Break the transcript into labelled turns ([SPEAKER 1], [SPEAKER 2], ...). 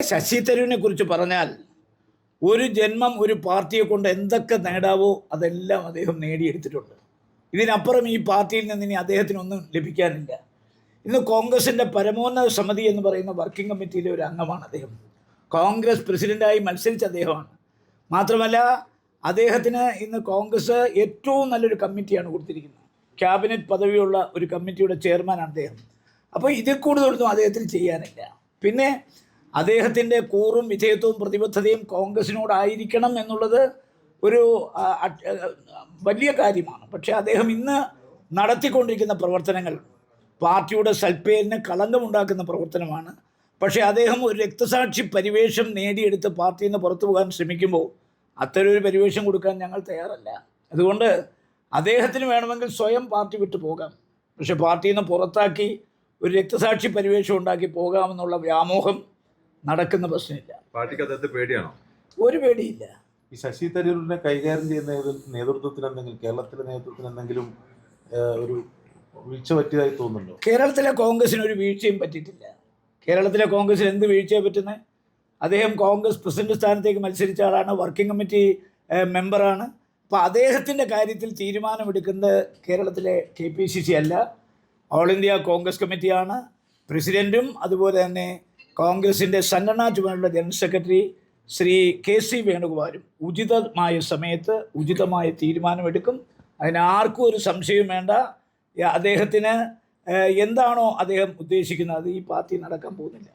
[SPEAKER 1] ശശി തരൂരിനെ കുറിച്ച് പറഞ്ഞാൽ ഒരു ജന്മം ഒരു പാർട്ടിയെ കൊണ്ട് എന്തൊക്കെ നേടാവോ അതെല്ലാം അദ്ദേഹം നേടിയെടുത്തിട്ടുണ്ട്. ഇതിനപ്പുറം ഈ പാർട്ടിയിൽ നിന്ന് ഇനി അദ്ദേഹത്തിനൊന്നും ലഭിക്കാനില്ല. ഇന്ന് കോൺഗ്രസിൻ്റെ പരമോന്നത സമിതി എന്ന് പറയുന്ന വർക്കിംഗ് കമ്മിറ്റിയിലെ ഒരു അംഗമാണ് അദ്ദേഹം. കോൺഗ്രസ് പ്രസിഡൻ്റായി മത്സരിച്ച അദ്ദേഹമാണ്. മാത്രമല്ല അദ്ദേഹത്തിന് ഇന്ന് കോൺഗ്രസ് ഏറ്റവും നല്ലൊരു കമ്മിറ്റിയാണ് കൊടുത്തിരിക്കുന്നത്. ക്യാബിനറ്റ് പദവിയുള്ള ഒരു കമ്മിറ്റിയുടെ ചെയർമാനാണ് അദ്ദേഹം. അപ്പോൾ ഇതിൽ കൂടുതലൊന്നും അദ്ദേഹത്തിന് ചെയ്യാനില്ല. പിന്നെ അദ്ദേഹത്തിൻ്റെ കൂറും വിധേയത്വവും പ്രതിബദ്ധതയും കോൺഗ്രസിനോടായിരിക്കണം എന്നുള്ളത് ഒരു വലിയ കാര്യമാണ്. പക്ഷേ അദ്ദേഹം ഇന്ന് നടത്തിക്കൊണ്ടിരിക്കുന്ന പ്രവർത്തനങ്ങൾ പാർട്ടിയുടെ സൽപ്പേരിന് കളങ്കമുണ്ടാക്കുന്ന പ്രവർത്തനമാണ്. പക്ഷേ അദ്ദേഹം ഒരു രക്തസാക്ഷി പരിവേഷം നേടിയെടുത്ത് പാർട്ടിയിൽ നിന്ന് പുറത്തു പോകാൻ ശ്രമിക്കുമ്പോൾ അത്തരമൊരു പരിവേഷം കൊടുക്കാൻ ഞങ്ങൾ തയ്യാറല്ല. അതുകൊണ്ട് അദ്ദേഹത്തിന് വേണമെങ്കിൽ സ്വയം പാർട്ടി വിട്ടു പോകാം. പക്ഷെ പാർട്ടിയിൽ നിന്ന് പുറത്താക്കി ഒരു രക്തസാക്ഷി പരിവേഷം ഉണ്ടാക്കി പോകാമെന്നുള്ള വ്യാമോഹം നടക്കുന്ന പ്രശ്നമില്ല.
[SPEAKER 2] പാർട്ടിക്ക് അദ്ദേഹത്തെ പേടിയാണോ?
[SPEAKER 1] ഒരു പേടിയില്ല.
[SPEAKER 3] ഈ ശശി തരൂരിനെ കൈകാര്യം ചെയ്യുന്ന നേതൃത്വത്തിന് എന്തെങ്കിലും, കേരളത്തിലെ നേതൃത്വത്തിന് എന്തെങ്കിലും ഒരു വീഴ്ച പറ്റിയതായി തോന്നുന്നുണ്ടോ?
[SPEAKER 1] കേരളത്തിലെ കോൺഗ്രസിന് ഒരു വീഴ്ചയും പറ്റിയിട്ടില്ല. കേരളത്തിലെ കോൺഗ്രസിന് എന്ത് വീഴ്ചയാണ് പറ്റുന്നത്? അദ്ദേഹം കോൺഗ്രസ് പ്രസിഡന്റ് സ്ഥാനത്തേക്ക് മത്സരിച്ച ആളാണ്, വർക്കിംഗ് കമ്മിറ്റി മെമ്പറാണ്. അപ്പോൾ അദ്ദേഹത്തിൻ്റെ കാര്യത്തിൽ തീരുമാനമെടുക്കുന്നത് കേരളത്തിലെ KPCC അല്ല, ഓൾ ഇന്ത്യ കോൺഗ്രസ് കമ്മിറ്റിയാണ്. പ്രസിഡൻറ്റും അതുപോലെ തന്നെ കോൺഗ്രസിൻ്റെ സംഘടനാ ചുമതലയുള്ള ജനറൽ സെക്രട്ടറി ശ്രീ KC വേണുഗോപാലും ഉചിതമായ സമയത്ത് ഉചിതമായ തീരുമാനമെടുക്കും. അതിനാർക്കും ഒരു സംശയവും വേണ്ട. അദ്ദേഹത്തിന് എന്താണോ അദ്ദേഹം ഉദ്ദേശിക്കുന്നത് അത് ഈ പാർട്ടി നടക്കാൻ പോകുന്നില്ല.